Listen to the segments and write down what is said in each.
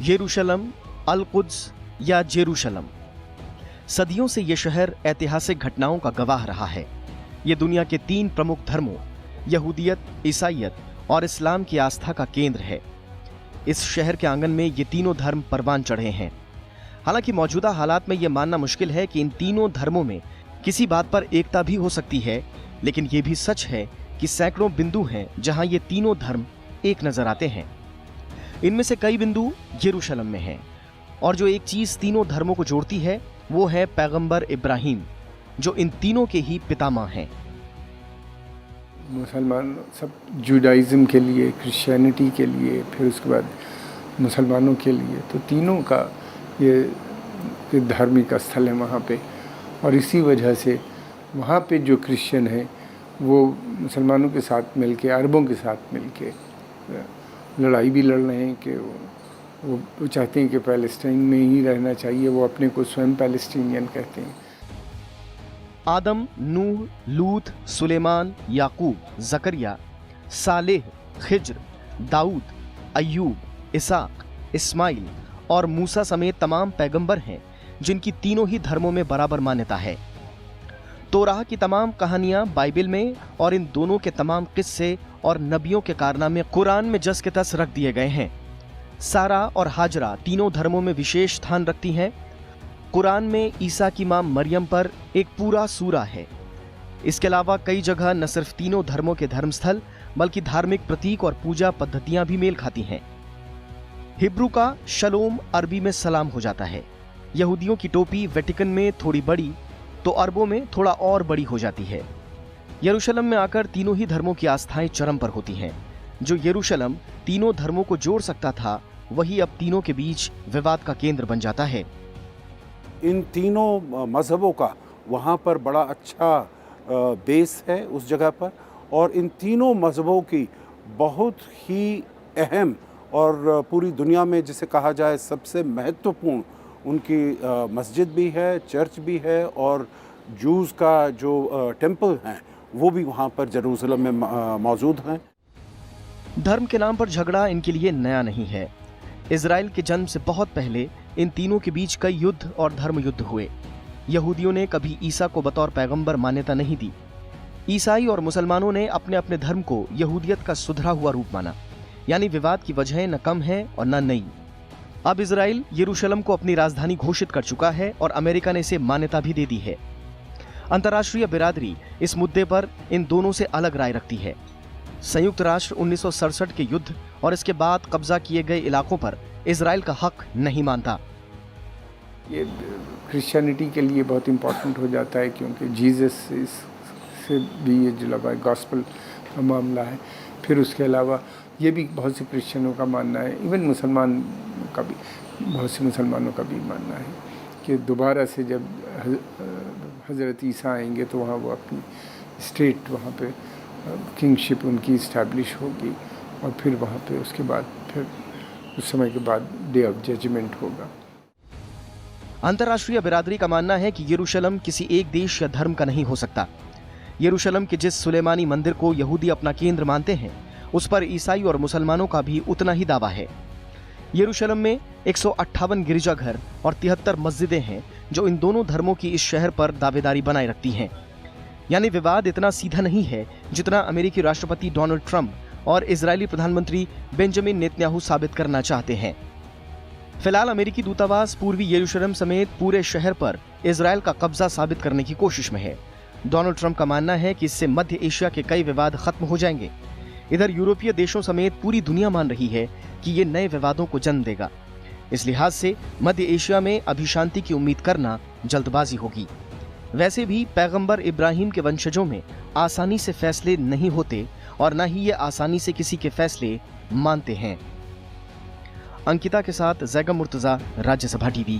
यरूशलम, Al-Quds या Jerusalem. सदियों से यह शहर ऐतिहासिक घटनाओं का गवाह रहा है। यह दुनिया के 3 प्रमुख धर्मों यहूदियत, ईसाईयत और इस्लाम की आस्था का केंद्र है। इस शहर के आंगन में ये तीनों धर्म परवान चढ़े हैं। हालांकि मौजूदा हालात में यह मानना मुश्किल है कि इन तीनों धर्मों में किसी बात पर एकता भी हो सकती है, लेकिन यह भी सच है कि सैकड़ों बिंदु हैं जहां ये तीनों धर्म एक नजर आते हैं। इनमें से कई बिंदु यरूशलम में हैं, और जो एक चीज तीनों धर्मों को जोड़ती है वो है पैगंबर इब्राहिम, जो इन तीनों के ही पितामह हैं। मुसलमान सब जुडाइज़म के लिए, क्रिश्चियनिटी के लिए, फिर उसके बाद मुसलमानों के लिए, तो तीनों का ये धार्मिक स्थल है वहाँ पे। और इसी वजह से वहाँ पे जो क्रिश्चियन है वो मुसलमानों के साथ मिलके, अरबों के साथ मिलके लड़ाई भी लड़ रहे हैं कि वो चाहते हैं कि पैलेस्टाइन में ही रहना चाहिए। वो अपने को स्वयं पैलेस्टीनियन कहते हैं। आदम, नूह, लूत, सुलेमान, याकूब, जकरिया, सालेह, खिज्र, दाऊद, अय्यूब, इसाक, इस्माइल और मूसा समेत तमाम पैगंबर हैं जिनकी तीनों ही धर्मों में बराबर मान्यता है। तोराह की तमाम कहानियां बाइबल में और इन दोनों के तमाम किस्से और नबियों के कारनामे कुरान में जस के तस रख दिए गए हैं। सारा और हाजरा तीनों धर्मों में विशेष स्थान रखती हैं। कुरान में ईसा की मां मरियम पर एक पूरा सूरा है। इसके अलावा कई जगह न सिर्फ तीनों धर्मों के धर्मस्थल बल्कि धार्मिक प्रतीक और पूजा पद्धतियां भी मेल खाती हैं। हिब्रू का शलोम अरबी में सलाम हो जाता है। यहूदियों की टोपी वेटिकन में थोड़ी बड़ी तो अरबों में थोड़ा और बड़ी हो जाती है। यरूशलेम में आकर तीनों ही धर्मों की आस्थाएं चरम पर होती हैं। जो यरूशलेम तीनों धर्मों को जोड़ सकता था, वही अब तीनों के बीच विवाद का केंद्र बन जाता है। इन तीनों मजहबों का वहाँ पर बड़ा अच्छा बेस है उस जगह पर, और इन तीनों मजहबों की बहुत ही अहम और पूरी दुनिया में जिसे कहा जाए सबसे महत्वपूर्ण उनकी मस्जिद भी है, चर्च भी है, और जूस का जो टेम्पल हैं वो भी वहाँ पर जेरूसलम में मौजूद हैं। धर्म के नाम पर झगड़ा इनके लिए नया नहीं है। इजराइल के जन्म से बहुत पहले इन तीनों के बीच कई युद्ध और धर्म युद्ध हुए। यहूदियों ने कभी ईसा को बतौर पैगंबर मान्यता नहीं दी। ईसाई और मुसलमानों ने अपने अपने धर्म को यहूदियत का सुधरा हुआ रूप माना। यानी विवाद की वजहें न कम है और न नई। अब इजराइल यरूशलेम को अपनी राजधानी घोषित कर चुका है और अमेरिका ने इसे मान्यता भी दे दी है। अंतर्राष्ट्रीय बिरादरी इस मुद्दे पर इन दोनों से अलग राय रखती है। संयुक्त राष्ट्र 1967 के युद्ध और इसके बाद कब्जा किए गए इलाकों पर इजराइल का हक नहीं मानता। ये क्रिश्चियनिटी के लिए बहुत इम्पोर्टेंट हो जाता है, क्योंकि जीसस से भी ये जुड़ा हुआ गॉस्पल का मामला है। फिर उसके अलावा ये भी बहुत से क्रिश्चियनों का मानना है, इवन मुसलमान का भी, बहुत से मुसलमानों का भी मानना है कि दोबारा से जब हज़रत ईसा आएंगे तो वहाँ वो अपनी स्टेट, वहाँ पे किंगशिप उनकी इस्टेब्लिश होगी, और फिर वहाँ पे उसके बाद फिर उस समय के बाद डे ऑफ जजमेंट होगा। अंतर्राष्ट्रीय बिरादरी का मानना है कि यरूशलेम किसी एक देश या धर्म का नहीं हो सकता। यरूशलेम के जिस सुलेमानी मंदिर को यहूदी अपना केंद्र मानते हैं, उस पर ईसाई और मुसलमानों का भी उतना ही दावा है। यरूशलेम में 158 गिरजाघर और 73 मस्जिदें हैं जो इन दोनों धर्मों की इस शहर पर दावेदारी बनाए रखती हैं। यानी विवाद इतना सीधा नहीं है जितना अमेरिकी राष्ट्रपति डोनाल्ड ट्रंप और इजरायली प्रधानमंत्री बेंजामिन नेतन्याहू साबित करना चाहते हैं। फिलहाल अमेरिकी दूतावास पूर्वी यरूशलेम समेत पूरे शहर पर इजरायल का कब्जा साबित करने की कोशिश में है। डोनाल्ड ट्रंप का मानना है कि इससे मध्य एशिया के कई विवाद खत्म हो जाएंगे। इधर यूरोपीय देशों समेत पूरी दुनिया मान रही है कि ये नए विवादों को जन्म देगा। इस लिहाज से मध्य एशिया में अभी शांति की उम्मीद करना जल्दबाजी होगी। वैसे भी पैगंबर इब्राहिम के वंशजों में आसानी से फैसले नहीं होते और न ही ये आसानी से किसी के फैसले मानते हैं। अंकिता के साथ जैगम मुर्तजा, राज्यसभा टीवी।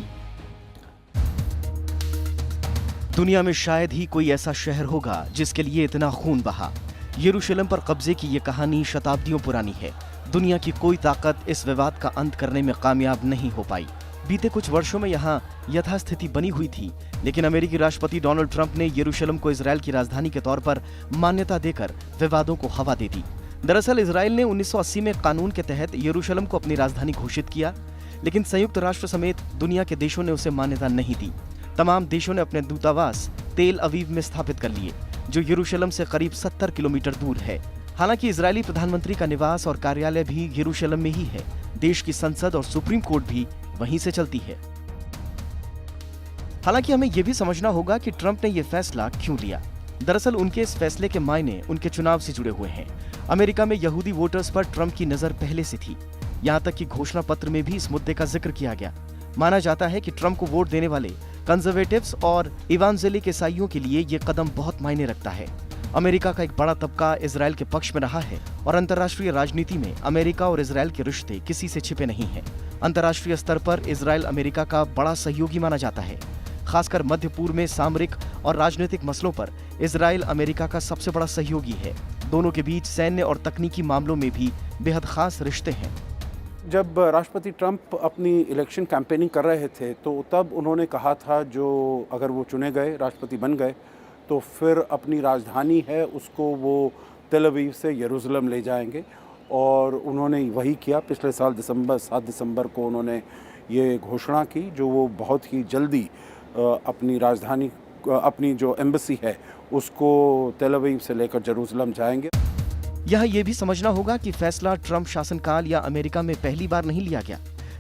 दुनिया में शायद ही कोई ऐसा शहर होगा जिसके लिए इतना खून बहा। यरूशलेम पर कब्जे की ये कहानी शताब्दियों पुरानी है। दुनिया की कोई ताकत इस विवाद का अंत करने में कामयाब नहीं हो पाई। बीते कुछ वर्षों में यहाँ यथास्थिति बनी हुई थी, लेकिन अमेरिकी राष्ट्रपति डोनाल्ड ट्रंप ने यरूशलेम को इजरायल की राजधानी के तौर पर मान्यता देकर विवादों को हवा दे दी। दरअसल इजरायल ने 1980 में कानून के तहत यरूशलेम को अपनी राजधानी घोषित किया, लेकिन संयुक्त राष्ट्र समेत दुनिया के देशों ने उसे मान्यता नहीं दी। तमाम देशों ने अपने दूतावास तेल अवीव में स्थापित कर लिए, जो यरूशलेम से करीब 70 किलोमीटर दूर है। हालांकि इजरायली प्रधानमंत्री का निवास और कार्यालय भी यरूशलेम में ही है। देश की संसद और सुप्रीम कोर्ट भी वहीं से चलती है। हालांकि हमें यह भी समझना होगा कि ट्रंप ने यह फैसला क्यों लिया। दरअसल उनके इस फैसले के मायने उनके चुनाव से जुड़े हुए हैं। अमेरिका में यहूदी वोटर्स पर ट्रंप की नजर पहले से थी। यहाँ तक कि घोषणा पत्र में भी इस मुद्दे का जिक्र किया गया। माना जाता है कि ट्रंप को वोट देने वाले कंजर्वेटिव्स और इवांजेलिक ईसाइयों के लिए ये कदम बहुत मायने रखता है। अमेरिका का एक बड़ा तबका इजराइल के पक्ष में रहा है और अंतर्राष्ट्रीय राजनीति में अमेरिका और इजराइल के रिश्ते किसी से छिपे नहीं हैं। अंतर्राष्ट्रीय स्तर पर इजराइल अमेरिका का बड़ा सहयोगी माना जाता है। खासकर मध्य पूर्व में सामरिक और राजनीतिक मसलों पर इजराइल अमेरिका का सबसे बड़ा सहयोगी है। दोनों के बीच सैन्य और तकनीकी मामलों में भी बेहद खास रिश्ते हैं। जब राष्ट्रपति ट्रंप अपनी इलेक्शन कैंपेनिंग कर रहे थे तो तब उन्होंने कहा था जो अगर वो चुने गए, राष्ट्रपति बन गए, तो फिर अपनी राजधानी है उसको वो तेल अवीव से यरूशलेम ले जाएंगे। और उन्होंने वही किया। पिछले साल 7 दिसंबर को उन्होंने ये घोषणा की, जो वो बहुत ही जल्दी अपनी राजधानी, अपनी जो एम्बेसी है उसको तेल अवीव से लेकर यरूशलेम जाएंगे। यह ये भी समझना होगा कि फैसला ट्रंप शासनकाल या अमेरिका में पहली बार नहीं लिया गया।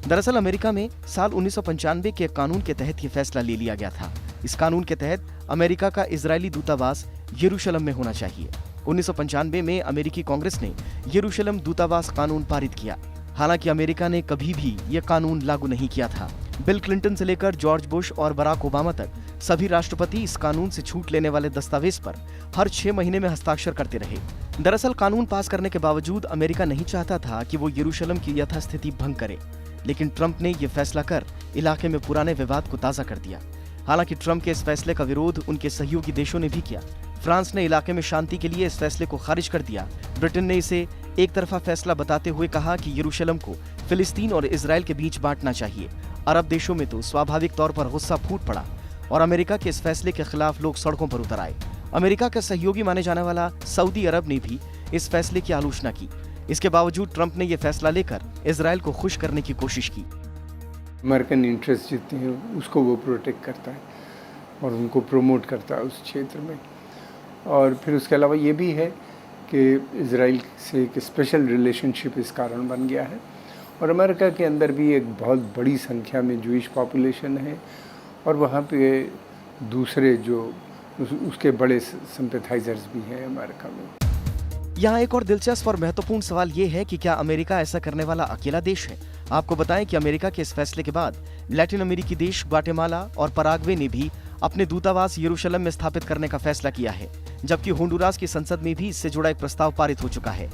दरअसल अमेरिका में साल 1995 के कानून के तहत यह फैसला ले लिया गया था। इस कानून के तहत अमेरिका का इजरायली दूतावास यरूशलेम में होना चाहिए। 1995 में अमेरिकी कांग्रेस ने यरूशलेम दूतावास कानून पारित किया। हालांकि अमेरिका ने कभी भी यह कानून लागू नहीं किया था। बिल क्लिंटन से लेकर जॉर्ज बुश और बराक ओबामा तक सभी राष्ट्रपति इस कानून से छूट लेने वाले दस्तावेज पर हर 6 महीने में हस्ताक्षर करते रहे। दरअसल कानून पास करने के बावजूद अमेरिका नहीं चाहता था कि वो यरूशलेम की यथास्थिति भंग करे, लेकिन ट्रंप ने यह फैसला कर इलाके में पुराने विवाद को ताजा कर दिया। हालांकि ट्रंप के इस फैसले का विरोध उनके सहयोगी देशों ने भी किया। फ्रांस ने इलाके में शांति के लिए इस फैसले को खारिज कर दिया। ब्रिटेन ने इसे एक तरफा फैसला बताते हुए कहा कि यरूशलेम को फिलिस्तीन और इजराइल के बीच बांटना चाहिए। अरब देशों में तो स्वाभाविक तौर पर गुस्सा फूट पड़ा और अमेरिका के इस फैसले के खिलाफ लोग सड़कों पर उतर आए। अमेरिका का सहयोगी माने जाने वाला सऊदी अरब ने भी इस फैसले की आलोचना की। इसके बावजूद ट्रंप ने यह फैसला लेकर इजराइल को खुश करने की कोशिश की। अमेरिकन इंटरेस्ट जितने हैं उसको वो प्रोटेक्ट करता है और उनको प्रमोट करता है उस क्षेत्र में। और फिर उसके अलावा ये भी है कि इजराइल से एक स्पेशल रिलेशनशिप इस कारण बन गया है। और अमेरिका के अंदर भी एक बहुत बड़ी संख्या में जूइश पॉपुलेशन है और वहाँ पे दूसरे जो उसके बड़े सिंपैथाइजर्स भी हैं अमेरिका में। यहाँ एक और दिलचस्प और महत्वपूर्ण सवाल ये है कि क्या अमेरिका ऐसा करने वाला अकेला देश है। आपको बताएं कि अमेरिका के इस फैसले के बाद लैटिन अमेरिकी देश ग्वाटेमाला और पराग्वे ने भी अपने दूतावास यरूशलेम में स्थापित करने का फैसला किया है, जबकि होंडुरास की संसद में भी इससे जुड़ा एक प्रस्ताव पारित हो चुका है।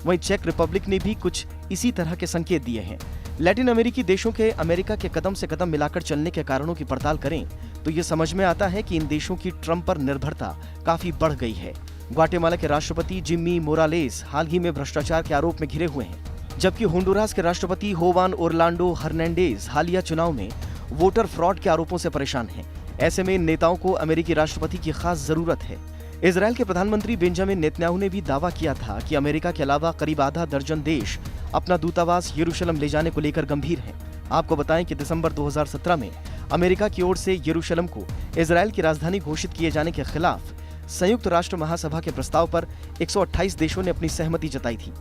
वहीं चेक रिपब्लिक ने भी कुछ इसी तरह के संकेत दिए हैं। लैटिन अमेरिकी देशों के अमेरिका के कदम से कदम मिलाकर चलने के कारणों की पड़ताल करें तो ये समझ में आता है कि इन देशों की ट्रंप पर निर्भरता काफी बढ़ गई है। ग्वाटेमाला के राष्ट्रपति जिम्मी मोरालेस हाल ही में भ्रष्टाचार के आरोप में घिरे हुए हैं, जबकि होंडुरास के राष्ट्रपति होवान ओरलांडो हर्नांडेज हालिया चुनाव में वोटर फ्रॉड के आरोपों से परेशान हैं। ऐसे में इन नेताओं को अमेरिकी राष्ट्रपति की खास जरूरत है। इजराइल के प्रधानमंत्री बेंजामिन नेतन्याहू ने भी दावा किया था कि अमेरिका के अलावा करीब आधा दर्जन देश अपना दूतावास यरूशलेम ले जाने को लेकर गंभीर हैं। आपको बताएं कि दिसंबर 2017 में अमेरिका की ओर से यरूशलेम को इजराइल की राजधानी घोषित किए जाने के खिलाफ संयुक्त राष्ट्र महासभा के प्रस्ताव पर 128 देशों ने अपनी सहमति जताई थी।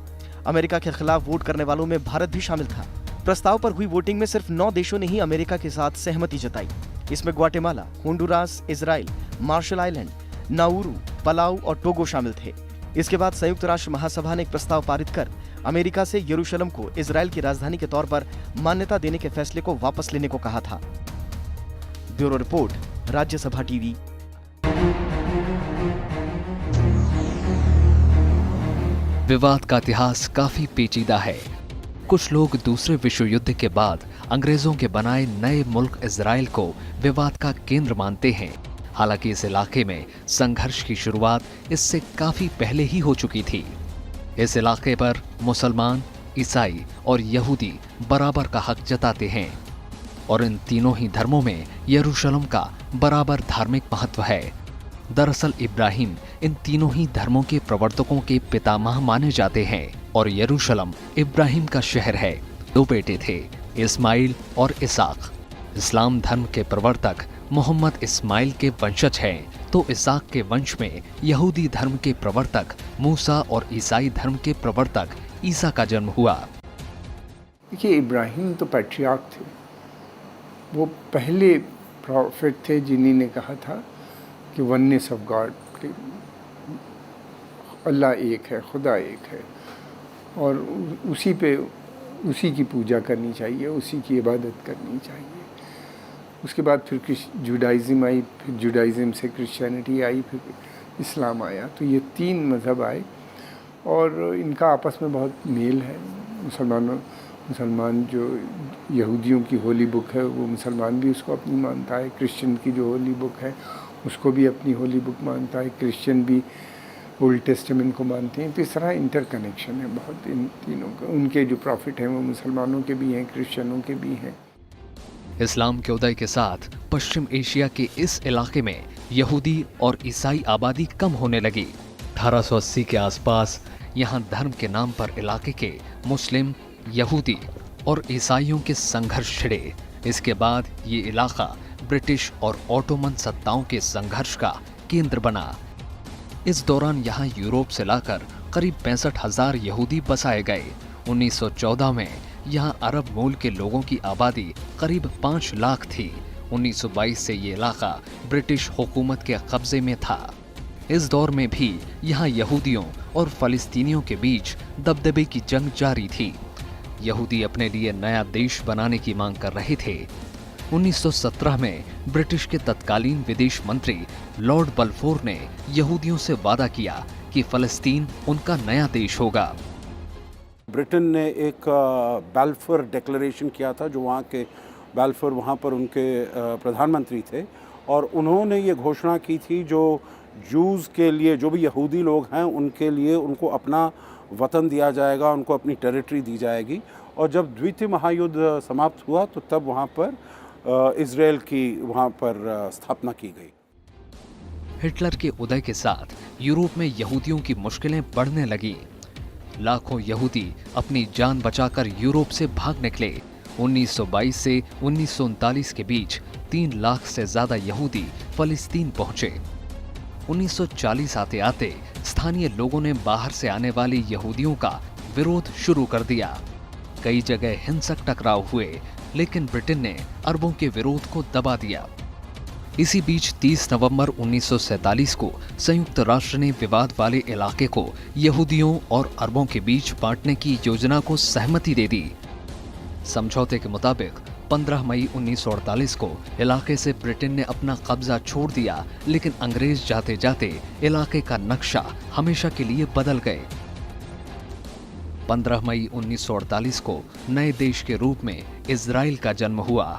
अमेरिका के खिलाफ वोट करने वालों में भारत भी शामिल था। प्रस्ताव पर हुई वोटिंग में सिर्फ 9 देशों ने ही अमेरिका के साथ सहमति जताई। इसमें Guatemala, Honduras, Israel, Marshall Island, Nauru, Palau और टोगो शामिल थे। इसके बाद संयुक्त राष्ट्र महासभा ने एक प्रस्ताव पारित कर अमेरिका से यरूशलेम को इजराइल की राजधानी के तौर पर मान्यता देने के फैसले को वापस लेने को कहा था। Bureau report, Rajya Sabha TV. विवाद का इतिहास काफी पेचीदा है। कुछ लोग दूसरे विश्व युद्ध के बाद अंग्रेजों के बनाए नए मुल्क इजराइल को विवाद का केंद्र मानते हैं। हालांकि इस इलाके में संघर्ष की शुरुआत इससे काफी पहले ही हो चुकी थी। इस इलाके पर मुसलमान, ईसाई और यहूदी बराबर का हक जताते हैं और इन तीनों ही धर्मों में यरूशलेम का बराबर धार्मिक महत्व है। दरअसल इब्राहिम इन तीनों ही धर्मों के प्रवर्तकों के पितामह माने जाते हैं और यरूशलेम इब्राहिम का शहर है। 2 बेटे थे, इस्माइल और इसाक। इस्लाम धर्म के प्रवर्तक मोहम्मद इस्माइल के वंशज हैं, तो इसाक के वंश में यहूदी धर्म के प्रवर्तक मूसा और ईसाई धर्म के प्रवर्तक ईसा का जन्म हुआ। देखिए, इब्राहिम तो पैट्रियार्क थे, वो पहले प्रॉफिट थे जिन्हीं ने कहा था कि वननेस ऑफ गॉड, अल्लाह एक है, खुदा एक है, और उसी की पूजा करनी चाहिए, उसी की इबादत करनी चाहिए। उसके बाद फिर जुडाइज़म आई, फिर जुडाइज़म से क्रिश्चियनिटी आई, फिर इस्लाम आया। तो ये 3 मज़हब आए और इनका आपस में बहुत मेल है। मुसलमान जो यहूदियों की होली बुक है वो मुसलमान भी उसको अपनी मानता है, क्रिश्चियन की जो होली बुक है उसको भी अपनी होली बुक मानता है, क्रिश्चियन भी ओल्ड टेस्टामेंट को मानते हैं। तो इस तरह इंटरकनेक्शन है बहुत इन तीनों का। उनके जो प्रॉफिट हैं वो मुसलमानों के भी हैं, क्रिश्चियनों के भी हैं। इस्लाम के उदय के साथ पश्चिम एशिया के इस इलाके में यहूदी और ईसाई आबादी कम होने लगी। 1880 के आसपास यहाँ धर्म के नाम पर इलाके के मुस्लिम, यहूदी और ईसाइयों के संघर्ष छिड़े। इसके बाद ये इलाका ब्रिटिश और ओटोमन सत्ताओं के संघर्ष का केंद्र बना। इस दौरान यहाँ यूरोप से लाकर करीब 65,000 यहूदी बसाए गए। 1914 में यहाँ अरब मूल के लोगों की आबादी करीब 5 लाख थी। 1922 से ये इलाका ब्रिटिश हुकूमत के कब्जे में था। इस दौर में भी यहाँ यहूदियों और फलस्तीनियों के बीच दबदबे की जंग जारी थी। यहूदी अपने लिए नया देश बनाने की मांग कर रहे थे। 1917 में ब्रिटिश के तत्कालीन विदेश मंत्री लॉर्ड बल्फोर ने यहूदियों से वादा किया कि फलस्तीन उनका नया देश होगा। ब्रिटेन ने एक बैल्फोर डिक्लेरेशन किया था, जो वहाँ के बैल्फोर वहाँ पर उनके प्रधानमंत्री थे, और उन्होंने ये घोषणा की थी जो जूज़ के लिए, जो भी यहूदी लोग हैं उनके लिए उनको अपना वतन दिया जाएगा, उनको अपनी टेरिटरी दी जाएगी। और जब द्वितीय महायुद्ध समाप्त हुआ तो तब वहाँ पर इज़राइल की वहाँ पर स्थापना की गई। हिटलर के उदय के साथ यूरोप में यहूदियों की मुश्किलें बढ़ने लगी। लाखों यहूदी अपनी जान बचाकर यूरोप से भाग निकले। 1922 से 1939 के बीच 3 लाख से ज्यादा यहूदी फलस्तीन पहुंचे। 1940 आते आते स्थानीय लोगों ने बाहर से आने वाले यहूदियों का विरोध शुरू कर दिया। कई जगह हिंसक टकराव हुए, लेकिन ब्रिटेन ने अरबों के विरोध को दबा दिया। इसी बीच 30 नवंबर 1947 को संयुक्त राष्ट्र ने विवाद वाले इलाके को यहूदियों और अरबों के बीच बांटने की योजना को सहमति दे दी। समझौते के मुताबिक 15 मई 1948 को इलाके से ब्रिटेन ने अपना कब्जा छोड़ दिया, लेकिन अंग्रेज जाते जाते इलाके का नक्शा हमेशा के लिए बदल गए। 15 मई 1948 को नए देश के रूप में इजराइल का जन्म हुआ।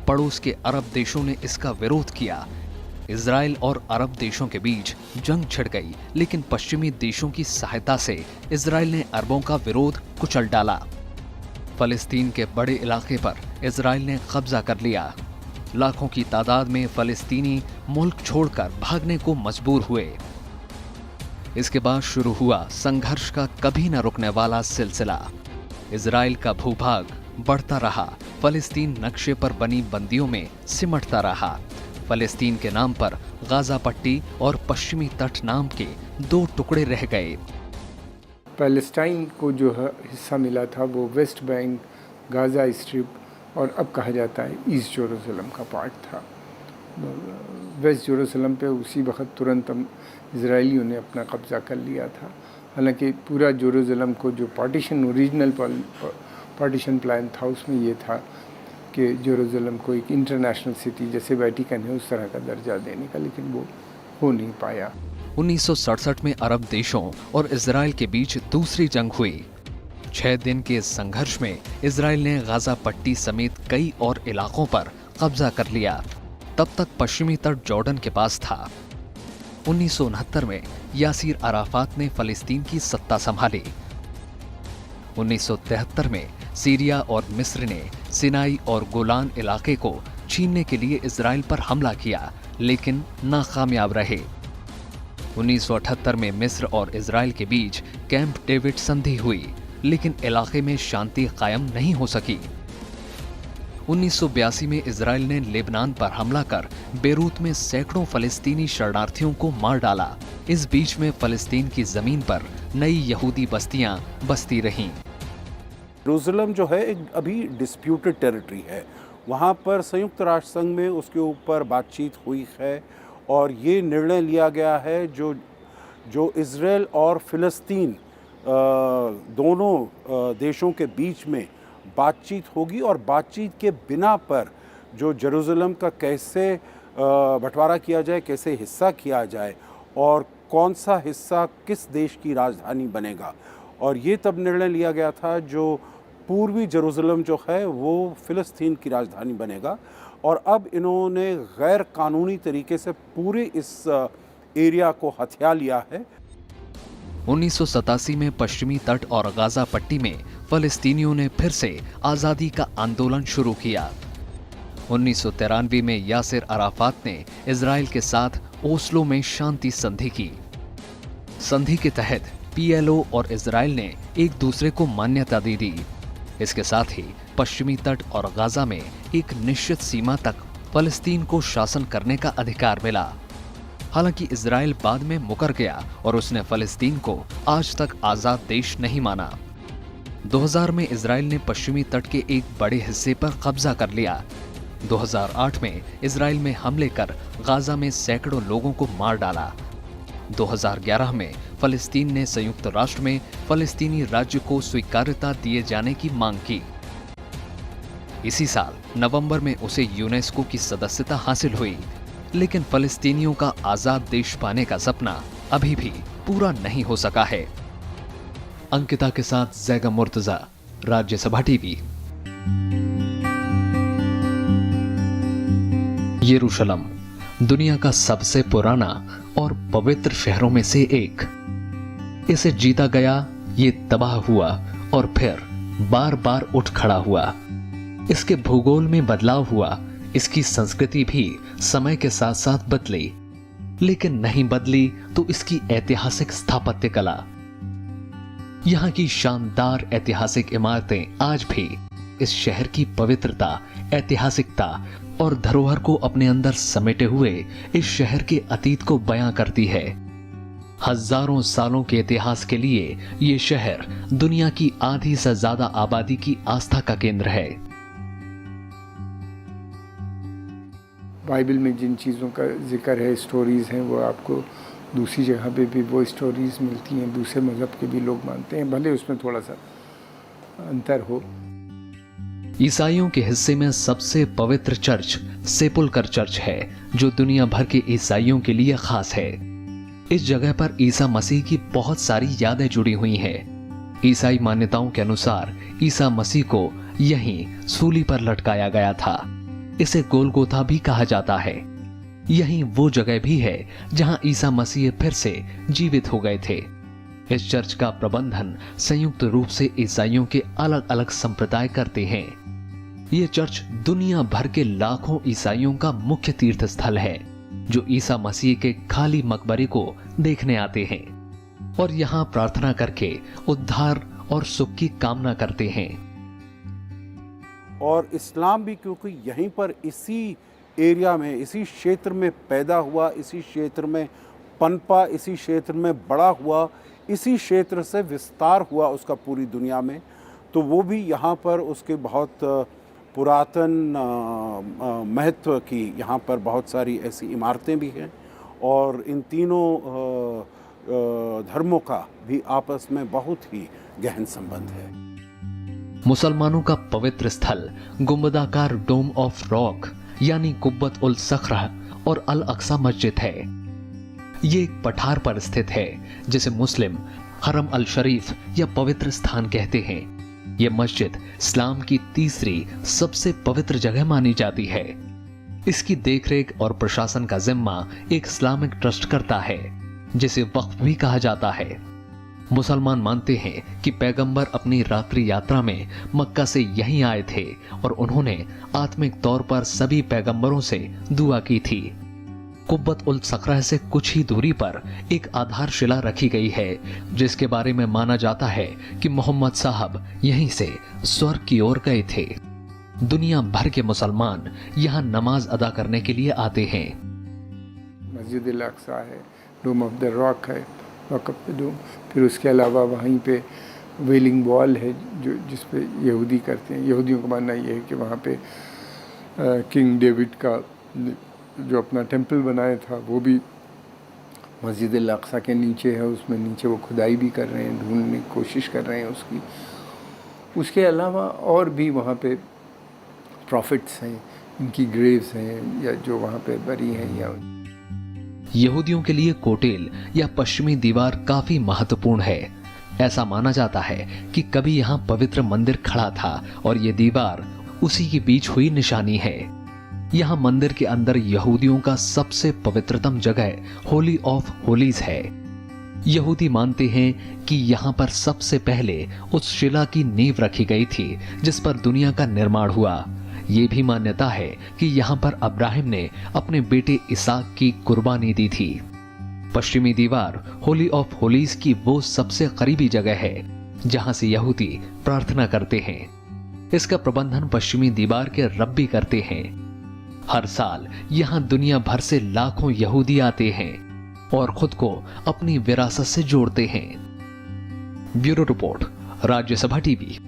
पड़ोस के अरब देशों ने इसका विरोध किया। इजराइल और अरब देशों के बीच जंग छिड़ गई, लेकिन पश्चिमी देशों की सहायता से इजराइल ने अरबों का विरोध कुचल डाला। फलस्तीन के बड़े इलाके पर इजराइल ने कब्जा कर लिया। लाखों की तादाद में फलस्तीनी मुल्क छोड़कर भागने को मजबूर हुए। इसके बाद शुरू हुआ संघर्ष का कभी न रुकने वाला सिलसिला। इजराइल का भूभाग बढ़ता रहा, फलस्तीन नक्शे पर बनी बंदियों में सिमटता रहा। फलस्तीन के नाम पर गाजा पट्टी और पश्चिमी तट नाम के 2 टुकड़े रह गए। पैलेस्टाइन को जो हिस्सा मिला था वो वेस्ट बैंक, गाजा स्ट्रिप और अब कहा जाता है ईस्ट जेरूसलम का पार्ट था। वेस्ट जेरूसलम पे उसी वक्त तुरंत इजराइलियों ने अपना कब्जा कर लिया था। हालांकि पूरा जेरूसलम को जो ओरिजिनल पार्टीशन प्लान था उसमें ये था कि जेरूसलम को एक इंटरनेशनल सिटी जैसे वेटिकन है उस तरह का दर्जा देने का, लेकिन वो हो नहीं पाया। 1967 में अरब देशों और इजराइल के बीच दूसरी जंग हुई। 6 दिन के इस संघर्ष में इजराइल ने गाजा पट्टी समेत कई और इलाकों पर कब्जा कर लिया। तब तक पश्चिमी तट जॉर्डन के पास था। 1969 में यासीर अराफात ने फलस्तीन की सत्ता संभाली। 1973 में सीरिया और मिस्र ने सिनाई और गोलान इलाके को छीनने के लिए इजराइल पर हमला किया, लेकिन नाकामयाब रहे। 1978 में मिस्र और इजराइल के बीच कैंप डेविड संधि हुई, लेकिन इलाके में शांति कायम नहीं हो सकी। 1982 में इजराइल ने लेबनान पर हमला कर बेरूत में सैकड़ों फलस्तीनी शरणार्थियों को मार डाला। इस बीच में फलस्तीन की जमीन पर नई यहूदी बस्तियां बसती रहीं। जेरूसलम जो है एक अभी डिस्प्यूटेड टेरिटरी है। वहाँ पर संयुक्त राष्ट्र संघ में उसके ऊपर बातचीत हुई है और ये निर्णय लिया गया है जो इज़राइल और फ़िलिस्तीन दोनों देशों के बीच में बातचीत होगी और बातचीत के बिना पर जो जेरूसलम का कैसे बंटवारा किया जाए, कैसे हिस्सा किया जाए और कौन सा हिस्सा किस देश की राजधानी बनेगा। और ये तब निर्णय लिया गया था जो पूर्वी जेरूसलम जो है वो फ़िलिस्तीन की राजधानी बनेगा। और अब इन्होंने गैर कानूनी तरीके से पूरे इस एरिया को हथिया लिया है। 1987 में पश्चिमी तट और गाजा पट्टी में फलस्तीनियों ने फिर से आजादी का आंदोलन शुरू किया। 1993 में यासिर अराफात ने इजराइल के साथ ओस्लो में शांति संधि की। संधि के तहत PLO और इजराइल ने एक दूसरे को मान्यता दे दी। इसके साथ ही पश्चिमी तट और गाजा में एक निश्चित सीमा तक फलस्तीन को शासन करने का अधिकार मिला। हालांकि इजराइल बाद में मुकर गया और उसने फलस्तीन को आज तक आजाद देश नहीं माना। 2000 में इजराइल ने पश्चिमी तट के एक बड़े हिस्से पर कब्जा कर लिया। 2008 में इजराइल में हमले कर गाजा में सैकड़ों लोगों को मार डाला। 2011 में फलस्तीन ने संयुक्त राष्ट्र में फलस्तीनी राज्य को स्वीकार्यता दिए जाने की मांग की। इसी साल नवंबर में उसे यूनेस्को की सदस्यता हासिल हुई, लेकिन फलस्तीनियों का आजाद देश पाने का सपना अभी भी पूरा नहीं हो सका है। अंकिता के साथ जैगा मुर्तजा, राज्यसभा टीवी। यरूशलेम दुनिया का सबसे पुराना और पवित्र शहरों में से एक। इसे जीता गया, ये तबाह हुआ और फिर बार बार उठ खड़ा हुआ। इसके भूगोल में बदलाव हुआ, इसकी संस्कृति भी समय के साथ साथ बदली, लेकिन नहीं बदली तो इसकी ऐतिहासिक स्थापत्य कला। यहाँ की शानदार ऐतिहासिक इमारतें आज भी इस शहर की पवित्रता, ऐतिहासिकता और धरोहर को अपने अंदर समेटे हुए इस शहर के अतीत को बयां करती है। हजारों सालों के इतिहास के लिए ये शहर दुनिया की आधी से ज्यादा आबादी की आस्था का केंद्र है। बाइबल में जिन चीज़ों का जिक्र है, स्टोरीज हैं, वो आपको दूसरी जगह पे भी वो स्टोरीज मिलती हैं। दूसरे मज़हब के भी लोग मानते हैं, भले उसमें थोड़ा सा अंतर हो। ईसाइयों के हिस्से में सबसे पवित्र चर्च सेपुल्कर चर्च है, जो दुनिया भर के ईसाइयों के लिए खास है। इस जगह पर ईसा मसीह की बहुत सारी यादें जुड़ी हुई हैं। ईसाई मान्यताओं के अनुसार ईसा मसीह को यहीं सूली पर लटकाया गया था। इसे गोलगोथा भी कहा जाता है। यही वो जगह भी है जहां ईसा मसीह फिर से जीवित हो गए थे। इस चर्च का प्रबंधन संयुक्त रूप से ईसाइयों के अलग अलग संप्रदाय करते हैं। ये चर्च दुनिया भर के लाखों ईसाइयों का मुख्य तीर्थ स्थल है, जो ईसा मसीह के खाली मकबरे को देखने आते हैं और यहाँ प्रार्थना करके उद्धार और सुख की कामना करते हैं। और इस्लाम भी क्योंकि यहीं पर इसी एरिया में, इसी क्षेत्र में पैदा हुआ, इसी क्षेत्र में पनपा, इसी क्षेत्र में बड़ा हुआ, इसी क्षेत्र से विस्तार हुआ उसका पूरी दुनिया में, तो वो भी यहाँ पर उसके बहुत पुरातन महत्व की यहाँ पर बहुत सारी ऐसी इमारतें भी हैं। और इन तीनों धर्मों का भी आपस में बहुत ही गहन संबंध है। मुसलमानों का पवित्र स्थल गुंबदाकार डोम ऑफ रॉक यानी कुब्बत उल सखरा और अल अक्सा मस्जिद है। ये एक पठार पर स्थित है, जिसे मुस्लिम हरम अल शरीफ या पवित्र स्थान कहते हैं। यह मस्जिद इस्लाम की तीसरी सबसे पवित्र जगह मानी जाती है। इसकी देखरेख और प्रशासन का जिम्मा एक इस्लामिक ट्रस्ट करता है, जिसे वक्फ भी कहा जाता है। मुसलमान मानते हैं कि पैगंबर अपनी रात्रि यात्रा में मक्का से यहीं आए थे और उन्होंने आत्मिक तौर पर सभी पैगंबरों से दुआ की थी। कुब्बत उल सखरा से कुछ ही दूरी पर एक आधारशिला रखी गई है, जिसके बारे में माना जाता है कि मोहम्मद साहब यहीं से स्वर्ग की ओर गए थे। दुनिया भर के मुसलमान यहाँ नमाज अदा करने के लिए आते हैं। मस्जिद अल-अक्सा है, डोम ऑफ द रॉक है, रॉक ऑफ द डोम। फिर उसके अलावा वहीं पे वेलिंग वॉल है जो जिस पे यहूदी करते हैं। यहूदियों का मानना ये है कि वहाँ पे किंग डेविड का जो अपना टेम्पल बनाया था वो भी मस्जिद अल-अक्सा के नीचे है। उसमें नीचे वो खुदाई भी कर रहे हैं, ढूंढने की कोशिश कर रहे हैं उसकी। उसके अलावा और भी वहाँ पे प्रॉफिट्स हैं, इनकी ग्रेव्स हैं या जो वहाँ पे बरी हैं। या यहूदियों के लिए कोटेल या पश्चिमी दीवार काफी महत्वपूर्ण है। ऐसा माना जाता है कि कभी यहाँ पवित्र मंदिर खड़ा था और ये दीवार उसी के बीच हुई निशानी है। यहाँ मंदिर के अंदर यहूदियों का सबसे पवित्रतम जगह होली ऑफ होलीज है। यहूदी मानते हैं कि यहाँ पर सबसे पहले उस शिला की नींव रखी गई थी जिस पर दुनिया का निर्माण हुआ। ये भी मान्यता है कि यहाँ पर अब्राहिम ने अपने बेटे इसाक की कुर्बानी दी थी। पश्चिमी दीवार होली ऑफ होलीज की वो सबसे करीबी जगह है जहां से यहूदी प्रार्थना करते हैं। इसका प्रबंधन पश्चिमी दीवार के रब्बी करते हैं। हर साल यहां दुनिया भर से लाखों यहूदी आते हैं और खुद को अपनी विरासत से जोड़ते हैं। Bureau report, Rajya Sabha TV.